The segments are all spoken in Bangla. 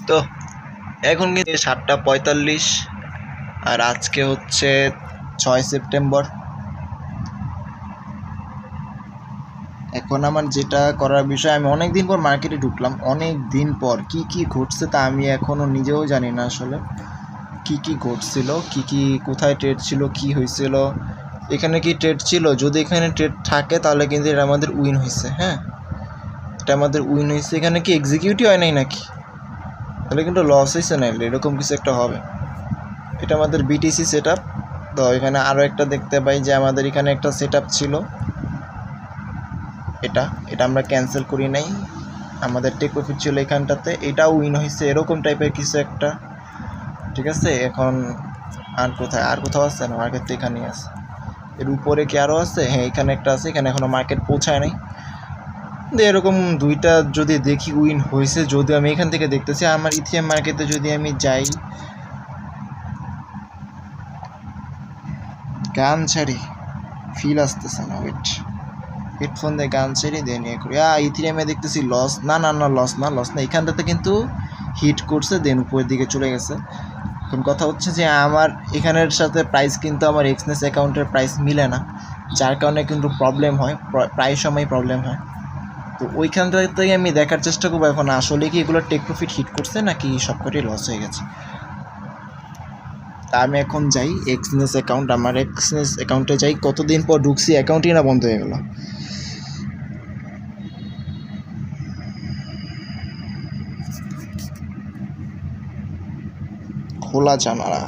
তো এখন কিন্তু 7:45 আর আজকে হচ্ছে 6 সেপ্টেম্বর। এখন আমার যেটা করার বিষয়, আমি অনেক দিন পর মার্কেটে ঢুকলাম, অনেক দিন পর কি কি ঘটছে তা আমি এখনও নিজেও জানি না আসলে কি কি ঘটছিল, কি কি কোথায় ট্রেড ছিল, কি হয়েছিল, এখানে কি ট্রেড ছিল। যদি এখানে ট্রেড থাকে তাহলে কিন্তু এটা আমাদের উইন হয়েছে। হ্যাঁ, এটা আমাদের উইন হয়েছে। এখানে কি এক্সিকিউটিভ হয় নাই নাকি? তাহলে কিন্তু লস হয়েছে না, এরকম কিছু একটা হবে। এটা আমাদের বিটিসি সেট আপ। তো এখানে আরও একটা দেখতে পাই যে আমাদের এখানে একটা সেট আপ ছিল, এটা আমরা ক্যান্সেল করি নাই। আমাদের টেক প্রফিট ছিল এখানটাতে, এটাও উইন হয়েছে, এরকম টাইপের কিছু একটা। ঠিক আছে, এখন আর কোথাও আছে না, মার্কেট তো এখানেই আছে। এর উপরে কি আরও আছে? হ্যাঁ, এখানে একটা আছে, এখানে এখনও মার্কেট পৌঁছায় নাই। এরকম দুইটা যদি দেখি উইন হয়েছে, যদি আমি এখান থেকে দেখতেছি আমার ইথিরিয়াম মার্কেটে যদি আমি যাই, গান ছাড়ি, ফিল আসতেছে না, হেডফোন দিয়ে গান ছেড়ে দিয়ে নিয়ে করি। ইথিরিয়ামে দেখতেছি লস না, লস না, এখানটাতে কিন্তু হিট করছে, দেন উপরের দিকে চলে গেছে। এখন কথা হচ্ছে যে আমার এখানের সাথে প্রাইস কিন্তু আমার এক্সনেস অ্যাকাউন্টের প্রাইস মিলে না, যার কারণে কিন্তু প্রবলেম হয়, প্রায় সময় প্রবলেম হয়। তো ওইখানটাতেই আমি দেখার চেষ্টা করবো এখন আসলে কি এগুলো টেক প্রফিট হিট করছে নাকি সবকটাই লস হয়ে গেছে। তা আমি এখন যাই এক্সনেস অ্যাকাউন্ট, আমার এক্সনেস অ্যাকাউন্টে যাই। কতদিন পর ঢুকছি, অ্যাকাউন্টই না বন্ধ হয়ে গেল। খোলা জানালা,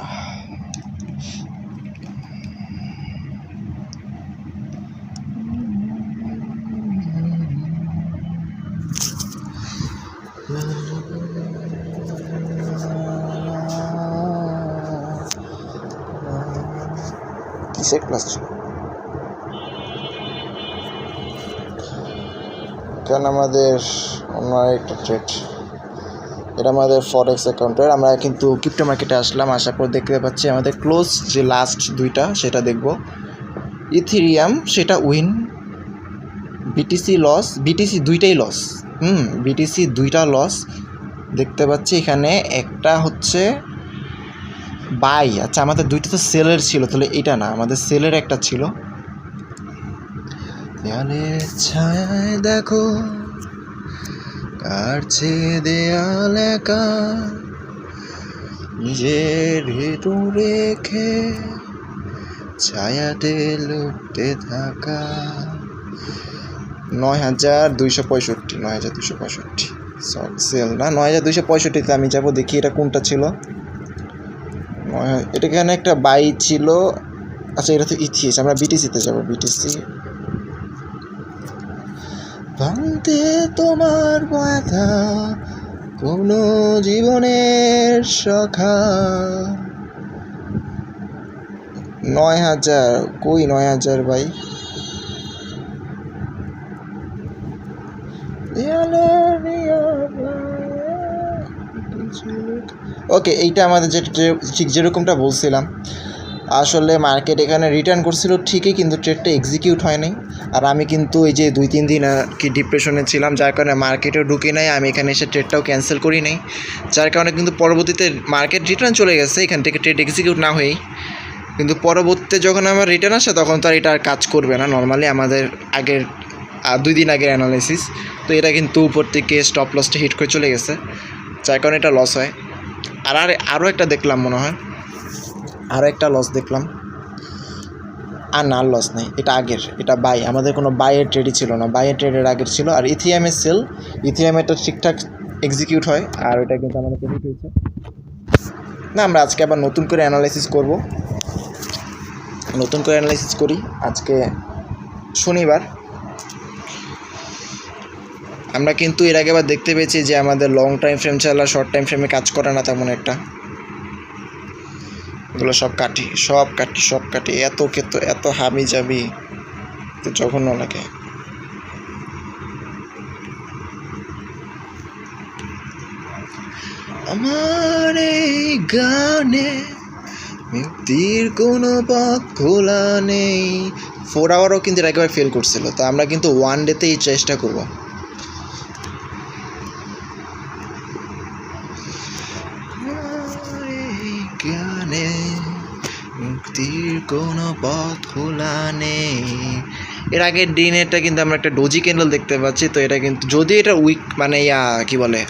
কিসের ক্লাস ছিল? কারণ আমাদের অন্য একটা ট্রেড, এটা আমাদের ফরেক্স অ্যাকাউন্টের। আমরা কিন্তু ক্রিপ্টো মার্কেটে আসলাম, আসার পর দেখতে পাচ্ছি আমাদের ক্লোজ যে লাস্ট দুইটা সেটা দেখব। ইথিরিয়াম সেটা উইন, বিটিসি লস, বিটিসি দুইটাই লস। বিটিসি দুইটা লস দেখতে পাচ্ছি। এখানে একটা হচ্ছে বাই, আচ্ছা আমাদের দুইটা তো সেলের ছিল, তাহলে এটা না, আমাদের সেলের একটা ছিল। দেয়ালের ছায়ায় দেখো কাটছে দেয়াল একা, নিজের ভেতর রেখে ছায়াতে লুকতে থাকা। 9,265, 9,265 সেল না, 9,265তে আমি যাবো, দেখি এটা কোনটা ছিল। এটা এখানে একটা বাই ছিল। আচ্ছা এটা তো ইথিএস, আমরা বিটিসিতে যাবো। বিটিসি ভাঙতে তোমার ব্যথা কোনো জীবনের সখা। 9,000 কই? 9,000 ভাই, ওকে। এইটা আমাদের যেটা ঠিক যেরকমটা বলছিলাম, আসলে মার্কেট এখানে রিটার্ন করছিল ঠিকই, কিন্তু ট্রেডটা এক্সিকিউট হয় নাই। আর আমি কিন্তু এই যে 2-3 দিন আর কি ডিপ্রেশনে ছিলাম, যার কারণে মার্কেটেও ঢুকি নাই, আমি এখানে এসে ট্রেডটাও ক্যান্সেল করি নাই, যার কারণে কিন্তু পরবর্তীতে মার্কেট রিটার্ন চলে গেছে এখান থেকে ট্রেড এক্সিকিউট না হয়েই। কিন্তু পরবর্তীতে যখন আমার রিটার্ন আসে তখন তো আর এটা আর কাজ করবে না নর্মালি আমাদের আগের 2 দিন আগের অ্যানালাইসিস। তো এটা কিন্তু উপর থেকে স্টপ লসটা হিট করে চলে গেছে, যার কারণে এটা লস হয়। আরও একটা দেখলাম, মনে হয় আরও একটা লস দেখলাম। আর না, লস নেই, এটা আগের, এটা বাই, আমাদের কোনো বাইয়ের ট্রেডই ছিল না, বাইয়ের ট্রেডের আগের ছিল। আর ইথিরিয়ামের সেল, ইথিরিয়ামেরটা ঠিকঠাক এক্সিকিউট হয়, আর ওইটা কিন্তু আমাদের প্রফিট হয়েছে না। আমরা আজকে আবার নতুন করে অ্যানালাইসিস করব, নতুন করে অ্যানালাইসিস করি। আজকে শনিবার। আমরা কিন্তু এর আগে আবার দেখতে পেয়েছি যে আমাদের লং টাইম ফ্রেম ছাড়া শর্ট টাইম ফ্রেমে কাজ করে না তেমন একটা। এগুলো সব কাটি, এত হাবি যাবি, তো জঘন্য লাগে। আমার এই গানে মুক্তির কোনো পথ খোলা নেই। 4 আওয়ারও কিন্তু একেবারে ফেল করছিল, তো আমরা কিন্তু 1 ডেতেই চেষ্টা করব। জ্ঞানে মুক্তির কোনো পথ খোলা নেই। এর আগের দিনেরটা কিন্তু আমরা একটা ডোজি ক্যান্ডেল দেখতে পাচ্ছি। তো এটা কিন্তু যদি এটা উইক মানে কি বলে,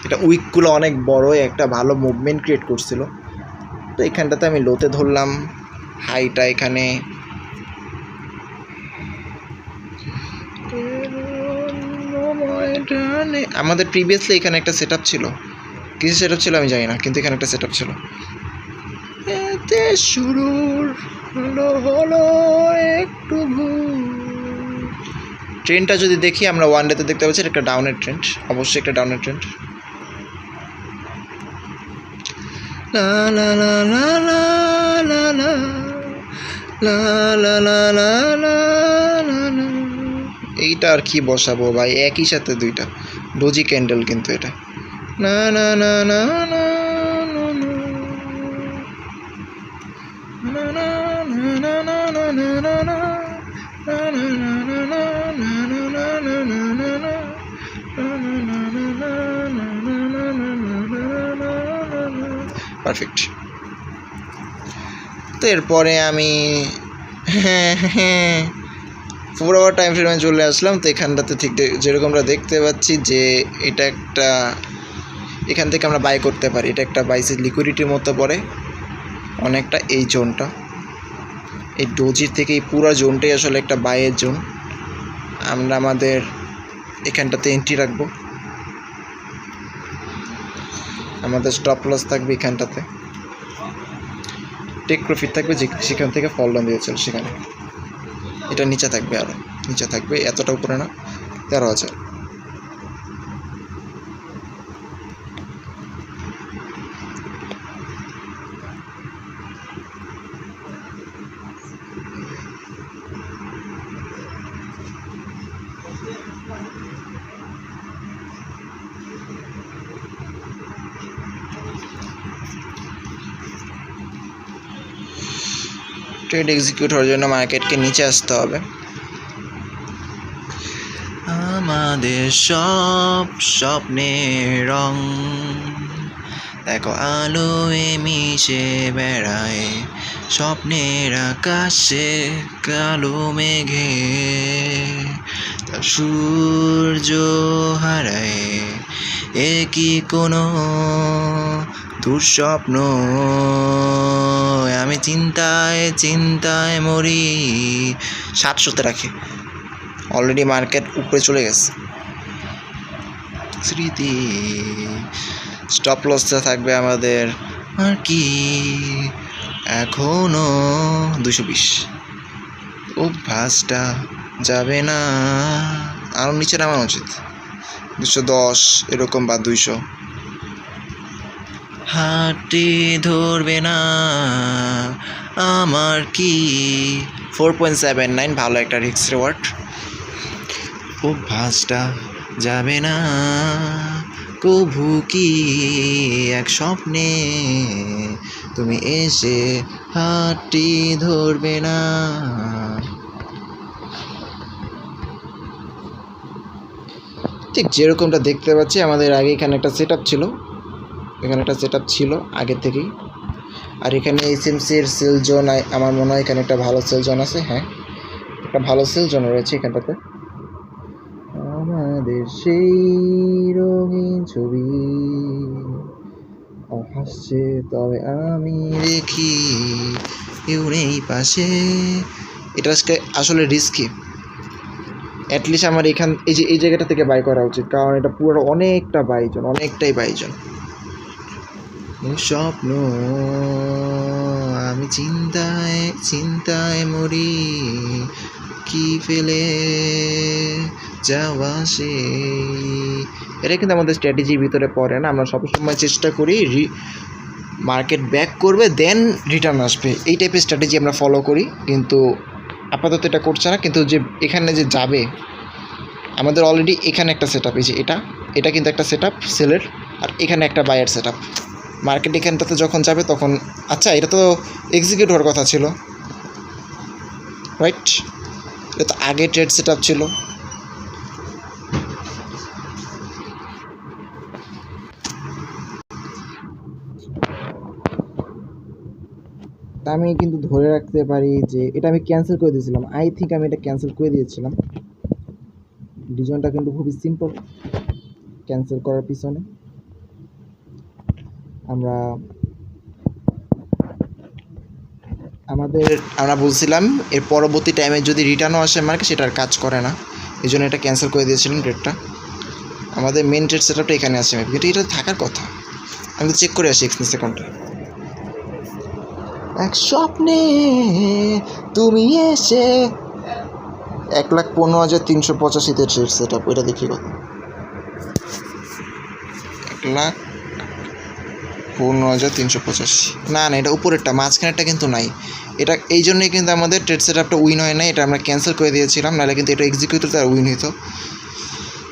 এটা উইকগুলো অনেক বড় একটা ভালো মুভমেন্ট ক্রিয়েট করছিল। তো এখানটাতে আমি লোতে ধরলাম, হাইটা এখানে আমাদের প্রিভিয়াসলি এখানে একটা সেট আপ ছিল, কিছু সেট আপ ছিল আমি জানি না, কিন্তু এখানে একটা সেট আপ ছিল। এতে শুরুর হলো একটু ট্রেনটা যদি দেখি আমরা ওয়ান ডেতে দেখতে পাচ্ছি একটা ডাউনের ট্রেন্ড, অবশ্যই একটা ডাউনের ট্রেন্ড। লা লা লা লা লা লা লা লা লা লা লা লা লা। এইটা আর কি বসাবো ভাই, একই সাথে দুইটা ডোজি ক্যান্ডেল কিন্তু এটা। না না না না না পারফেক্ট। তো এরপরে আমি ফোর আওয়ার টাইম ফ্রেমে চলে আসলাম। তো এখানটাতে ঠিক যেরকমটা দেখতে পাচ্ছি যে এটা একটা, এখান থেকে আমরা বাই করতে পারি। এটা একটা বাইসের লিকুইডিটির মতো পড়ে অনেকটা এই জোনটা, এই ডোজির থেকে এই পুরো জোনটাই আসলে একটা বাইয়ের জোন। আমরা আমাদের এখানটাতে এন্ট্রি রাখবো, আমাদের স্টপ লস থাকবে এখানটাতে, টেক প্রফিট থাকবে সেখান থেকে ফল ডাউন দিয়েছিল সেখানে। এটা নিচে থাকবে, আরও নিচে থাকবে, এতটা উপরে না, 13,000। ট্রেড এক্সিকিউট হওয়ার জন্য মার্কেটকে নিচে আসতে হবে। আমাদের সব স্বপ্নের রং দেখো আলোয় মিশে বেড়ায়, স্বপ্নের আকাশে কালো মেঘে তা সূর্য হারায়। এ কি কোনো দুঃস্বপ্ন, আমি চিন্তায় চিন্তায় মরি। 700-তে রাখি, অলরেডি মার্কেট উপরে চলে গেছে। স্মৃতি স্টপ লসটা থাকবে আমাদের আর কি এখনো 220। অভ্যাসটা যাবে না, আরও নিচে নামানো উচিত, 210 এরকম বা 200। হাতটি ধরবে না আমার কি 4.79, ভালো একটা রিস্ক রিওয়ার্ড। অভ্যাসটা যাবে না কভু কি এক স্বপ্নে তুমি এসে হাতটি ধরবে না। ঠিক যেরকমটা দেখতে পাচ্ছি আমাদের আগে এখানে একটা সেট আপ ছিল, এখানে একটা সেট আপ ছিল আগে থেকেই। আর এখানে এসএমসির সেল জোন, আমার মনে হয় এখানে একটা ভালো সেল জোন আছে। হ্যাঁ, একটা ভালো সেল জোন রয়েছে এখানটাতে। আমাদের সেই রঙিন ছবি হাসছে তবে আমি দেখি কেউ নেই পাশে। এটা আসলে রিস্কি, অ্যাটলিস্ট আমার এই জায়গাটা থেকে বাই করা উচিত, কারণ এটা পুরো অনেকটা বাইজন, অনেকটাই বাইজন। স্বপ্ন আমি চিন্তায় চিন্তায় মরি, কি ফেলে যাওয়া সে। এটা কিন্তু আমাদের স্ট্র্যাটেজির ভিতরে পড়ে না। আমরা সবসময় চেষ্টা করি মার্কেট ব্যাক করবে দেন রিটার্ন আসবে, এই টাইপের স্ট্র্যাটেজি আমরা ফলো করি। কিন্তু আপাতত এটা করছে না। কিন্তু যে এখানে যে যাবে, আমাদের অলরেডি এখানে একটা সেট আপ, এই যে এটা কিন্তু একটা সেট আপ সেলের, আর এখানে একটা বায়ার সেট আপ। মার্কেট এখানটাতে যখন যাবে তখন, আচ্ছা এটা তো এক্সিকিউট হওয়ার কথা ছিল, রাইট? এটা তো আগে ট্রেড সেট আপ ছিল। আমি কিন্তু ধরে রাখতে পারি যে এটা আমি ক্যান্সেল করে দিয়েছিলাম। আই থিঙ্ক আমি এটা ক্যান্সেল করে দিয়েছিলাম। রিজনটা কিন্তু খুবই সিম্পল ক্যান্সেল করার পিছনে। আমরা বলছিলাম এর পরবর্তী টাইমে যদি রিটার্নও আসে মার্কে সেটা আর কাজ করে না, এই জন্য এটা ক্যান্সেল করে দিয়েছিলাম ট্রেডটা। আমাদের মেন ট্রেড সেট আপটা এখানে আছে, এটা থাকার কথা। আমি তো চেক করে আসি এক্সপেন্স অ্যাকাউন্টে। এক স্বপ্নে তুমি এসে 1,15,385 ট্রেড সেট আপ, ওইটা দেখি কত। 1,15,385। না এটা উপরেরটা, মাঝখানেরটা কিন্তু নাই। এটা এই জন্যই কিন্তু আমাদের ট্রেড সেট আপটা উইন হয় নাই, এটা আমরা ক্যান্সেল করে দিয়েছিলাম, নাহলে কিন্তু এটা এক্সিকিউট হতো আর উইন হইতো।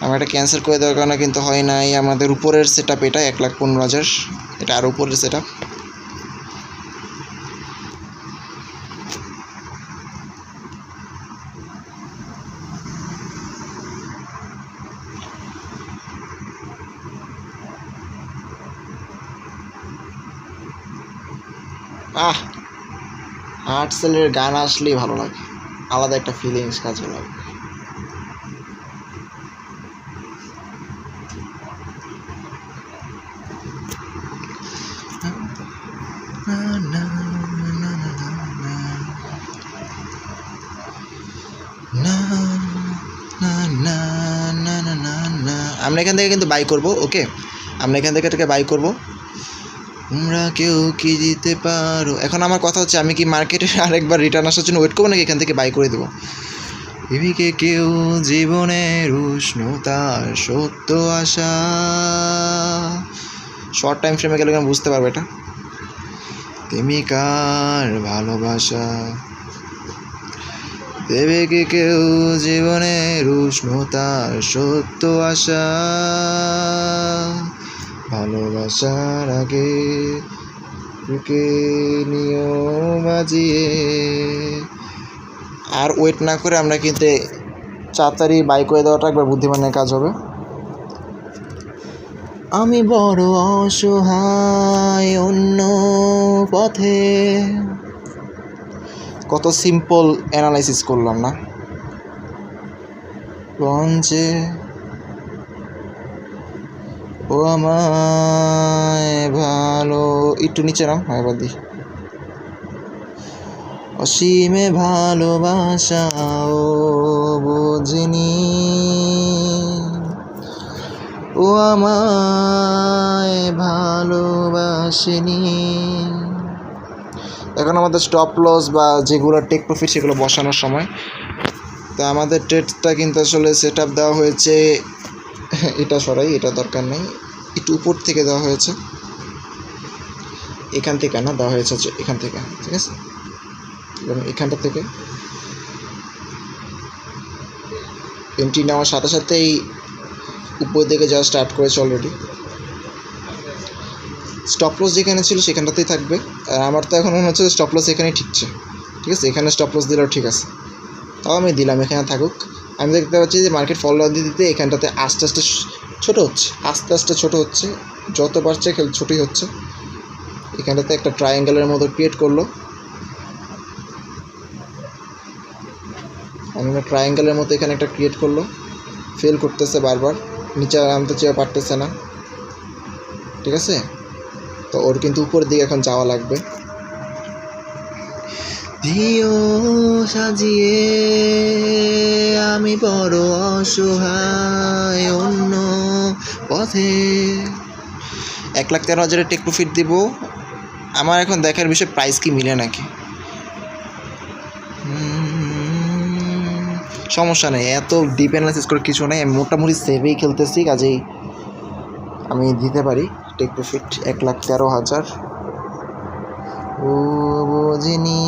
আমরা এটা ক্যান্সেল করে দেওয়ার কারণে কিন্তু হয় নাই। আমাদের উপরের সেট আপ এটা 1,15,000, এটা আর উপরের সেট আপ। আর্টসেলের গান আসলেই ভালো লাগে, আলাদা একটা ফিলিংস কাজে লাগে। আমরা এখান থেকে কিন্তু বাই করব। ওকে, আমরা এখান থেকে বাই করব। তোমরা কেউ কি দিতে পারো। এখন আমার কথা হচ্ছে, আমি কি মার্কেটে আরেকবার রিটার্ন আসার জন্য ওয়েট করবো নাকি এখান থেকে বাই করে দেবো? এদিকে কেউ জীবনের উষ্ণতার সত্য আশা, শর্ট টাইম ফ্রেমে গেলে আমি বুঝতে পারবো এটা। তুমি কার ভালোবাসা দেবে কি কেউ জীবনের উষ্ণতার সত্য আশা, ভালোবাসার আগে বুকে নিও বাজিয়ে। আর ওয়েট না করে আমরা কিন্তু তাড়াতাড়ি বাই করে দেওয়াটা একবার বুদ্ধিমানের কাজ হবে। আমি বড় অসহায় অন্য পথে, কত সিম্পল অ্যানালাইসিস করলাম না লঞ্চে। ও আমায় ভালো, একটু নিচে নাম, হ্যাঁ এবার দিই। অসীমে ভালোবাসাও বোঝেনি, ও আমায় ভালোবাসেনি। এখন আমাদের স্টপ লস বা যেগুলো টেক প্রফিট সেগুলো বসানোর সময়। তো আমাদের ট্রেডটা কিন্তু আসলে সেট আপ দেওয়া হয়েছে, এটা সরাই, এটা দরকার নেই, একটু উপর থেকে দেওয়া হয়েছে, এখান থেকে না দেওয়া হয়েছে এখান থেকে, ঠিক আছে। এবং এখানটা থেকে এন্ট্রি নেওয়ার সাথে সাথেই উপর দিকে যাওয়া স্টার্ট করেছে অলরেডি। স্টপ লস যেখানে ছিল সেখানটাতেই থাকবে। আর আমার তো এখন মনে হচ্ছে স্টপ লস এখানেই ঠিকছে, ঠিক আছে। এখানে স্টপ লস দিলেও ঠিক আছে, তাও আমি দিলাম, এখানে থাকুক। আমি দেখতে পাচ্ছি যে মার্কেট ফল দিতে এখানটাতে আস্তে আস্তে ছোটো হচ্ছে, আস্তে আস্তে ছোটো হচ্ছে, যত বাড়ছে ছোটোই হচ্ছে। এখানটাতে একটা ট্রায়াঙ্গেলের মতো ক্রিয়েট করলো, আমরা ট্রায়াঙ্গেলের মতো এখানে একটা ক্রিয়েট করলো, ফেল করতেছে বারবার, নিচে নামতে চেয়ে পারতেছে না, ঠিক আছে। তো ওর কিন্তু উপরের দিকে এখন যাওয়া লাগবে। দিও সাজিয়ে আমি বড় অসহায় অন্য পথে। 1,13,000 টেক প্রফিট দিব। আমার এখন দেখার বিষয় প্রাইস কি মিলে নাকি। সমস্যা নেই, এত ডিপ অ্যানালাইসিস করে কিছু নেই, আমি মোটামুটি সেভেই খেলতেছি, কাজেই আমি দিতে পারি টেক প্রফিট 1,13,000। ও বোঝেনি,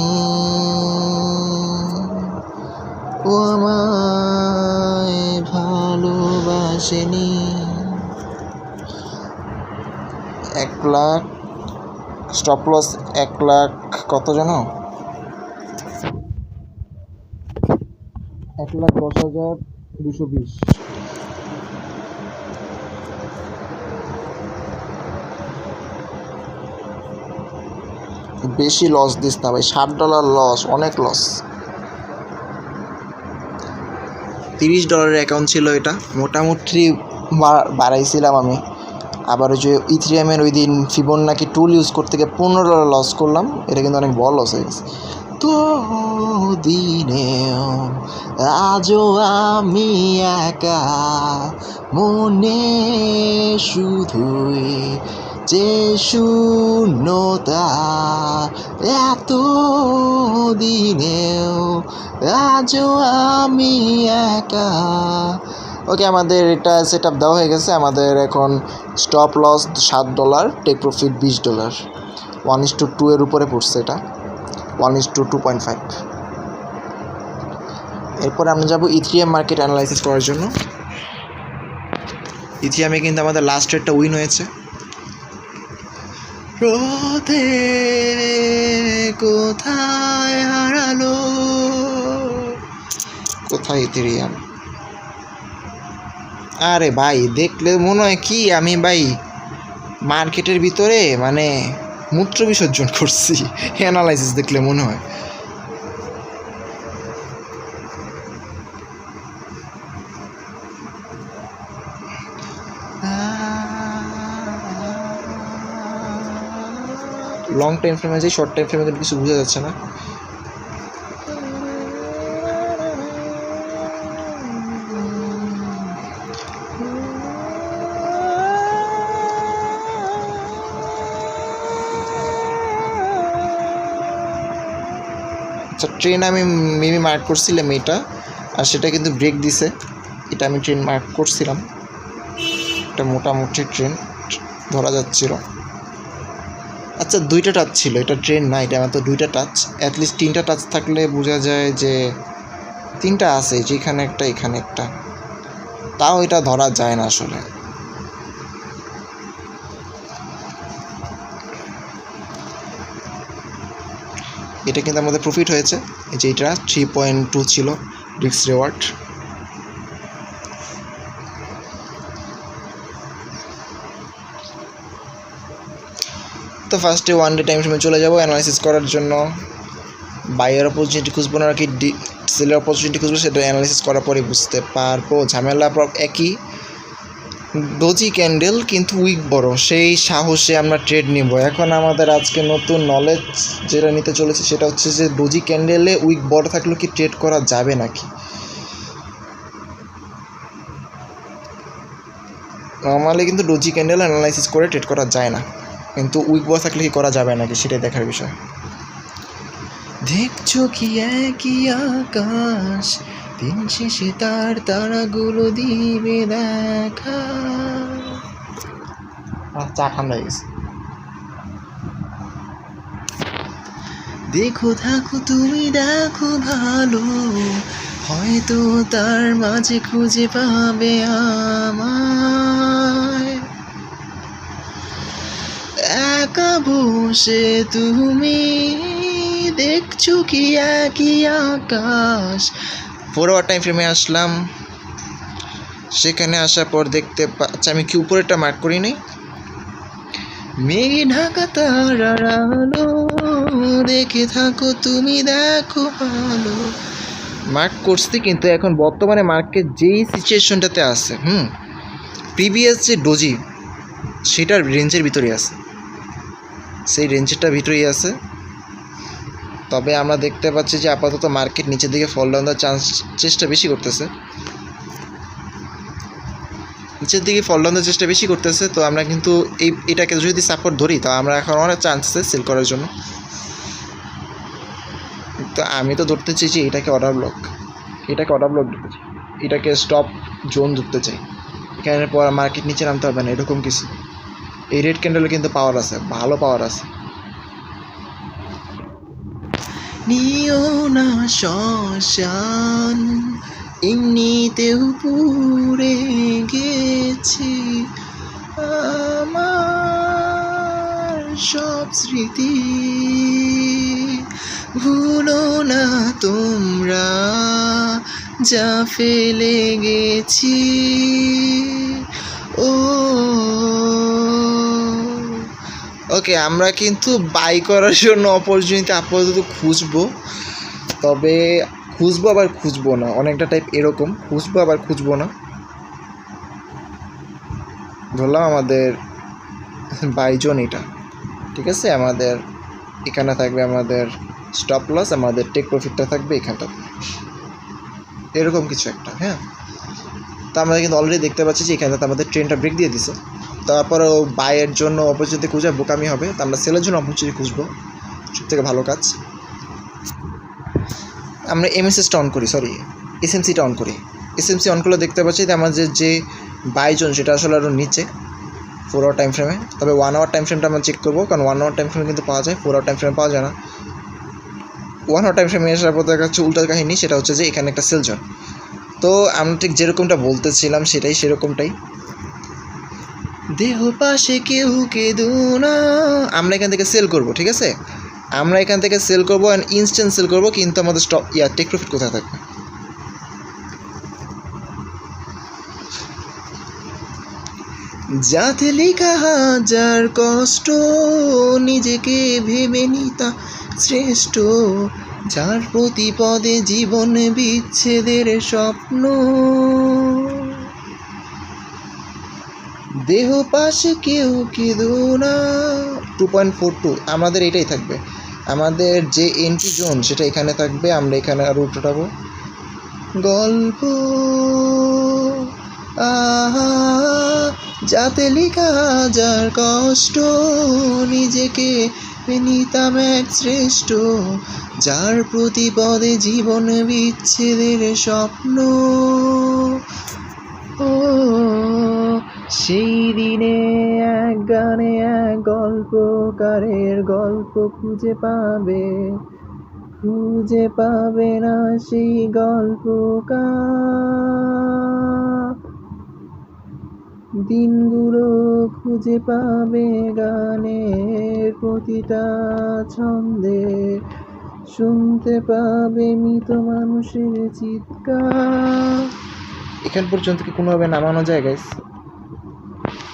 ও আমায় ভালোবাসেনি। 1,00,000 স্টপ লস, 1,00,000 কত জানো, 1,10,220। বেশি লস দিস না ভাই, $60 লস, অনেক লস। $30 অ্যাকাউন্ট ছিল এটা, মোটামুটি বাড়াইছিলাম আমি। আবার ওই যে ইথিরিয়ামের ওই দিন ফিবোনাকি টুল ইউজ করতে গিয়ে $15 লস করলাম, এটা কিন্তু অনেক বড় লস হয়ে গেছে। তো দিনেও আজও আমি একা, মনে শুধুই যে শূন্যতা, এত দিনেও আজও আমি একা। ওকে, আমাদের এটা সেট আপ দেওয়া হয়ে গেছে। আমাদের এখন স্টপ লস $7, টেক প্রফিট $20, 1:2 এর উপরে পড়ছে এটা, 1:2.5। এরপরে আমরা যাব ইথিরিয়াম মার্কেট অ্যানালাইসিস করার জন্য। ইথিরিয়ামে কিন্তু আমাদের লাস্ট রেটটা উইন হয়েছে। রোদে কোথায় হারালো, কোথায় ইথিরিয়াম? আরে ভাই, দেখলে মনে হয় কি আমি ভাই মার্কেটের ভিতরে মানে মূত্র বিসর্জন করছি, অ্যানালাইসিস দেখলে মনে হয়। লং টাইম ফ্রেমে যাই, শর্ট টাইম ফ্রেমে কিছু বোঝা যাচ্ছে না। আচ্ছা, ট্রেন আমি মেবি মার্ক করছিলাম এটা, আর সেটা কিন্তু ব্রেক দিছে। এটা আমি ট্রেন মার্ক করছিলাম, এটা মোটামুটি ট্রেন ধরা যাচ্ছিল। আচ্ছা, 2টা টাচ ছিল, এটা ট্রেন না, এটা আমার তো 2টা টাচ। অ্যাটলিস্ট 3টা টাচ থাকলে বোঝা যায় যে 3টা আছে, যেখানে একটা এখানে একটা, তাও এটা ধরা যায় না আসলে। এটা কিন্তু আমাদের প্রফিট হয়েছে, এই যে এটা 3.2 ছিল রিস্ক রিওয়ার্ড। তো ফার্স্টে 1 ডে টাইম ফ্রেমে চলে যাব অ্যানালাইসিস করার জন্য। বাইয়ের অপরচুনিটি খুঁজবো না কি সেলের অপরচুনিটি খুঁজবো, সেটা অ্যানালাইসিস করার পরে বুঝতে পারবো। ঝামেলা একই, ডোজি ক্যান্ডেল কিন্তু উইক বড়, সেই সাহসে আমরা ট্রেড নিব। এখন আমাদের আজকে নতুন নলেজ যেটা নিতে চলেছে সেটা হচ্ছে যে ডোজি ক্যান্ডেলে উইক বড় থাকলেও কি ট্রেড করা যাবে নাকি। নর্মালি কিন্তু ডোজি ক্যান্ডেল অ্যানালাইসিস করে ট্রেড করা যায় না, কিন্তু উইক বড় থাকলে কি করা যাবে নাকি সেটাই দেখার বিষয়। দেখছো কি একই আকাশ, দিন শেষে তার তারাগুলো দিবে দেখা। চা ঠান্ডা হয়ে গেছে। দেখো থাকো তুমি দেখো ভালো, হয়তো তার মাঝে খুঁজে পাবে আমায়। একা বসে তুমি দেখছো কি একই আকাশ। 4 আওয়ার টাইম ফ্রেমে আসলাম, সেখানে আসার পর দেখতে পাচ্ছি আমি কি উপরেরটা মার্ক করি নাই, মেঘে ঢাকা তারার আলো, দেখে থাকো তুমি দেখো ভালো, মার্ক করছি। কিন্তু এখন বর্তমানে মার্কেট যেই সিচুয়েশনটাতে আছে, প্রিভিয়াস যে ডোজি সেটার রেঞ্জের ভিতরেই আছে, সেই রেঞ্জেরটার ভিতরেই আছে। তবে আমরা দেখতে পাচ্ছি যে আপাতত মার্কেট নিচের দিকে ফল ডাউন দেওয়ার চেষ্টা বেশি করতেছে, নিচের দিকে ফল ডাউন দেওয়ার চেষ্টা বেশি করতেছে। তো আমরা কিন্তু এটাকে যদি সাপোর্ট ধরি, তো আমরা এখন অনেক চান্স আছে সেল করার জন্য। তো আমি তো ধরতে চাইছি এটাকে অর্ডার ব্লক, ধরতে চাই, এটাকে স্টপ জোন ধরতে চাই। এখানে পর মার্কেট নিচে নামতে হবে না, এরকম কিছু। এই রেড ক্যান্ডেলে কিন্তু পাওয়ার আছে, ভালো পাওয়ার আছে। নিও না শ্মশান, এমনিতেও পুড়ে গেছি আমার সব স্মৃতি। ভুলো না তোমরা যা ফেলে গেছি, ও ওকে, আমরা কিন্তু বাই করার জন্য অপরচুনিটি আপাতত খুঁজবো, তবে খুঁজবো আবার খুঁজবো না, অনেকটা টাইপ এরকম, খুঁজবো আবার খুঁজবো না। ধরলাম আমাদের বাই জোন এটা, ঠিক আছে, আমাদের এখানে থাকবে আমাদের স্টপ লস, আমাদের টেক প্রফিটটা থাকবে এখানটাতে, এরকম কিছু একটা। হ্যাঁ, তো আমরা কিন্তু অলরেডি দেখতে পাচ্ছি যে এখানটাতে আমাদের ট্রেনটা ব্রেক দিয়ে দিছে। তারপরেও বাইয়ের জন্য অপরচুনিটি খুঁজে বোকামি হবে, তো আমরা সেলের জন্য অপরচুনিটি খুঁজবো, সবথেকে ভালো কাজ। আমরা এমএসএসটা অন করি, সরি এসএমসিটা অন করি। এসএমসি অন করলে দেখতে পাচ্ছি যে আমাদের যে বাই জোন সেটা আসলে আরও নিচে 4 আওয়ার টাইম ফ্রেমে। তবে 1 আওয়ার টাইম ফ্রেমটা আমরা চেক করবো, কারণ 1 আওয়ার টাইম ফ্রেমে কিন্তু পাওয়া যায়, 4 আওয়ার টাইম ফ্রেমে পাওয়া যায় না। 1 আওয়ার টাইম ফ্রেমে আসার পর দেখা যাচ্ছে উল্টা কাহিনী, সেটা হচ্ছে যে এখানে একটা সেল জোন। তো আমরা ঠিক যেরকমটা বলতেছিলাম সেরকমটাই। দেহ পাশে কেউ কেঁদো না, আমরা এখান থেকে সেল করব, ঠিক আছে, আমরা এখান থেকে সেল করবো অ্যান্ড ইনস্ট্যান্ট সেল করবো, কিন্তু আমাদের স্টপ টেক প্রফিট কোথায় থাকবে? যাতে লেখা হাজার কষ্ট, নিজেকে ভেবে নিতা শ্রেষ্ঠ, যার প্রতিপদে জীবন বিচ্ছেদের স্বপ্ন, দেহ পাশে কেউ কেঁদো না। 2.42 আমাদের এটাই থাকবে, আমাদের যে এন্ট্রি জোন সেটা এখানে থাকবে। আমরা এখানে আরও উঠাবো গল্প, আহা যাতে লেখা হাজার কষ্ট, নিজেকে নিতাম এক শ্রেষ্ঠ, যার প্রতিপদে জীবন বিচ্ছেদের স্বপ্ন। ও সেই দিনে এক গানে এক গল্পকারের গল্প খুঁজে পাবে না সেই গল্পকার, দিনগুলো খুঁজে পাবে গানের প্রতিটা ছন্দে, শুনতে পাবে মৃত মানুষের চিৎকার। এখান পর্যন্ত কি কোনোভাবে নামানো যায় গাইস?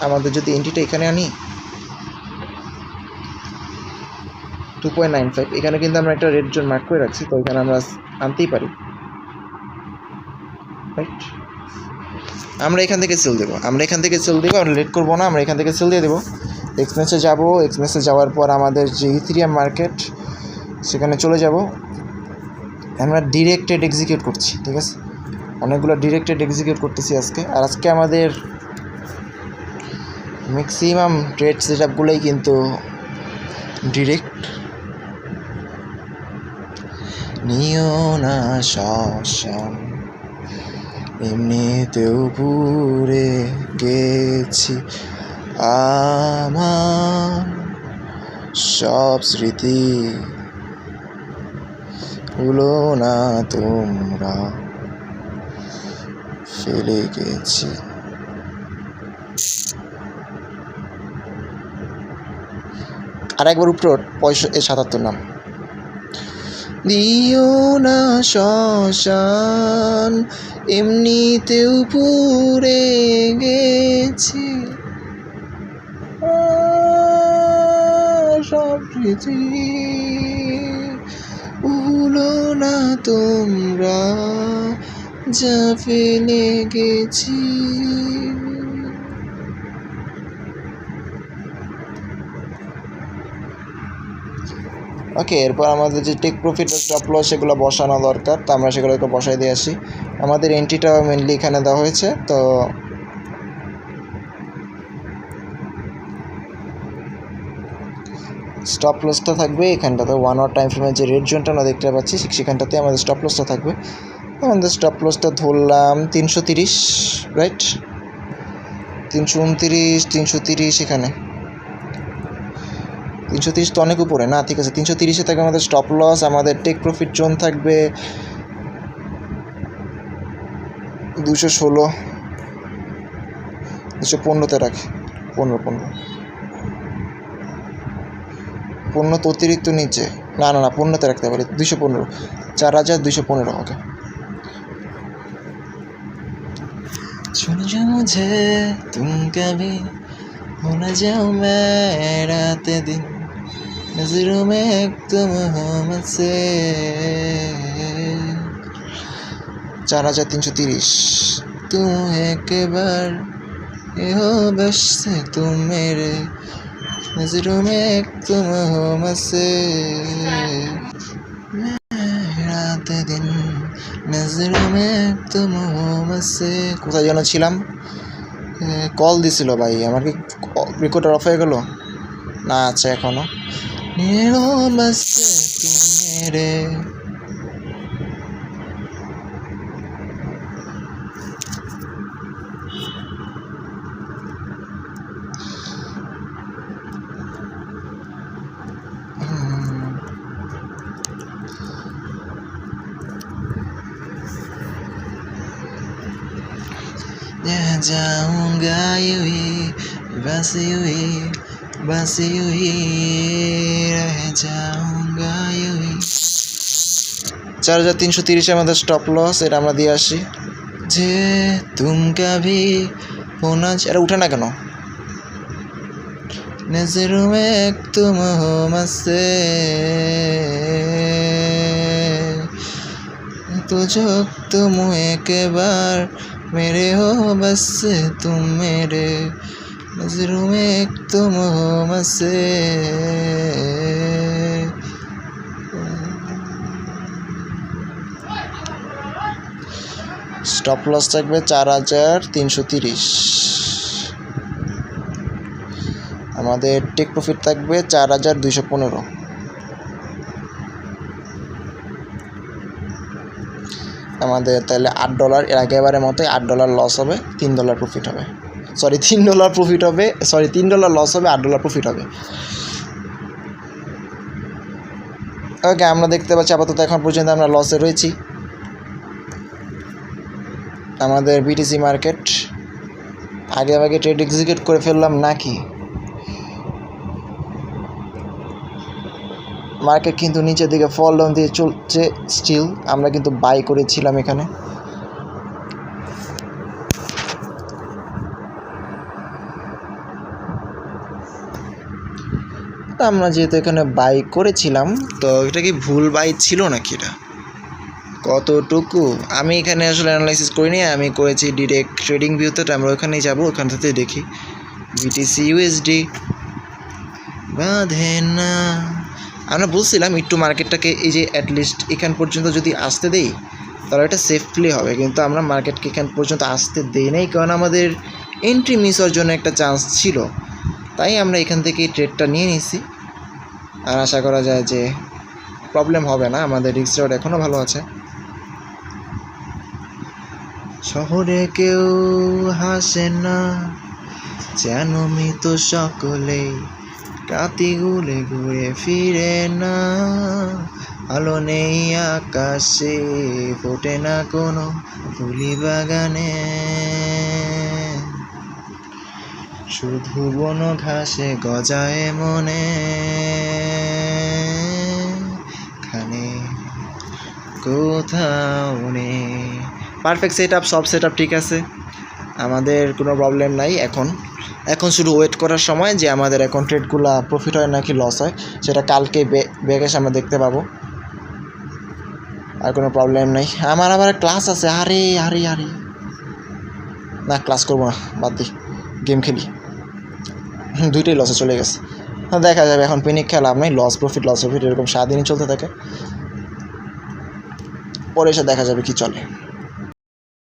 আমাদের যদি এন্ট্রিটা এখানে আনি 2.95, এখানে কিন্তু আমরা একটা রেড জোন মার্ক করে রাখছি, তো এখানে আমরা আনতেই পারি, রাইট? আমরা এখান থেকে সেল দেবো, আমরা লেট করবো না, আমরা এখান থেকে সেল দিয়ে দেবো। এক্সমেসে যাবো, এক্সমেসে যাওয়ার পর আমাদের যে ইথেরিয়াম মার্কেট সেখানে চলে যাব। আমরা ডিরেক্টেড এক্সিকিউট করছি, ঠিক আছে, অনেকগুলো ডিরেক্টেড এক্সিকিউট করতেছি আজকে। আর আজকে আমাদের ম্যাক্সিমাম ট্রেড সেট আপগুলোই কিন্তু ডিরেক্ট। নিও না শ্মশান, এমনিতেও পুড়ে গেছি আমার সব স্মৃতি, ভুলো না তোমরা ফেলে গেছি। আর একবার উপরে 77 নাম। দিও না শ্মশান, এমনিতেও পুড়ে গেছি সব স্মৃতি, ভুলো না তোমরা যা ফেলে গেছি। ওকে, এরপর আমাদের যে টেক প্রফিট বা স্টপ লস সেগুলো বসানো দরকার, তো আমরা সেগুলোকে বসাই দিয়ে আসি। আমাদের এন্ট্রিটা মেনলি এখানে দেওয়া হয়েছে, তো স্টপ লসটা থাকবে এখানটাতে 1 আওয়ার টাইম ফ্রেমের যে রেড জোনটা আমরা দেখতে পাচ্ছি সেখানটাতে আমাদের স্টপ লসটা থাকবে। আমাদের স্টপ লসটা ধরলাম 330, রাইট? 329, 330, এখানে 330 তো অনেক উপরে না, ঠিক আছে, 330-এ থাকবে আমাদের স্টপ লস। আমাদের টেক প্রফিট জোন থাকবে 216, 215-তে রাখি, 15 তো অতিরিক্ত নিচে, না 15-তে রাখতে পারি, 215, 4215। ওকে, सुन जा मुझे तुम कभी हो न जाऊं मैं रात दिन नजरों में तुम हो मुझसे 4330 तुम एक बार ये हो बस तुम मेरे नजरों में तुम हो मुझसे রাত দিন নজরোं में तुम हो मुझसे কোথায় যেন ছিলাম কল দিছিল ভাই আমার কি রেকর্ডার অফ হয়ে গেল না আছে এখনো নীলো মুঝसे तुम मेरे रह जाऊंगा यूं ही बस यूं ही रह जाऊंगा यूं ही 4330 আমাদের স্টপ লস এটা আমরা দিয়ে আসি যে तुम कभी होना এটা উঠে না কেন नजरों में तुम हो मुझसे तो जो तुम एक बार मेरे हो बस तुम मेरे नजरों में तुम हो मुझसे স্টপ লস থাকবে 4330 আমাদের টেক প্রফিট থাকবে 4215 আমাদের তাহলে $8 এর আগেবারের মতোই $8 লস হবে $3 প্রফিট হবে সরি $3 প্রফিট হবে সরি $3 লস হবে $8 প্রফিট হবে ওকে আমরা দেখতে পাচ্ছি আপাতত এখন পর্যন্ত আমরা লসে রয়েছি আমাদের বিটিসি মার্কেট আগে ট্রেড এক্সিকিউট করে ফেললাম নাকি মার্কেট কিন্তু নিচের দিকে ফল ডাউন দিয়ে চলছে স্টিল আমরা কিন্তু বাই করেছিলাম এখানে আমরা যেহেতু এখানে বাই করেছিলাম তো এটা কি ভুল বাই ছিল নাকি এটা কতটুকু আমি এখানে আসলে অ্যানালাইসিস করিনি আমি করেছি ডিরেক্ট ট্রেডিং ভিউতে আমরা ওখানেই যাব ওখান থেকে দেখি বিটিসি ইউএসডি বাঁধে না আমরা বলছিলাম একটু মার্কেটটাকে এই যে অ্যাটলিস্ট এখান পর্যন্ত যদি আসতে দেই তাহলে এটা সেফলি হবে কিন্তু আমরা মার্কেটকে এখান পর্যন্ত আসতে দেই নাই কারণ আমাদের এন্ট্রি মিস হওয়ার জন্য একটা চান্স ছিল তাই আমরা এখান থেকে ট্রেডটা নিয়ে নিছি আর আশা করা যায় যে প্রবলেম হবে না আমাদের রিস্ক রেট এখনও ভালো আছে শহরে কেউ হাসে না যেন মৃত সকলেই রাতি গুলে ঘুরে ফিরে না আলো নেই আকাশে ফোটে না কোনো ফুলি বাগানে শুধু বন ঘাসে গজায় মনে খানে কোথাও নেই পারফেক্ট সেট আপ সব সেট আপ ঠিক আছে আমাদের কোনো প্রবলেম নাই এখন শুধু ওয়েট করার সময় যে আমাদের এখন ট্রেডগুলো প্রফিট হয় নাকি লস হয় সেটা কালকে ব্যাগে আমরা দেখতে পাবো আর কোনো প্রবলেম নেই আমার আবার ক্লাস আছে আরে না ক্লাস করবো না বাদ দিই গেম খেলি দুইটাই লসে চলে গেছে দেখা যাবে এখন পিনিক খেলা আমি লস প্রফিট এরকম সারাদিনই চলতে থাকে পরে এসে দেখা যাবে কি চলে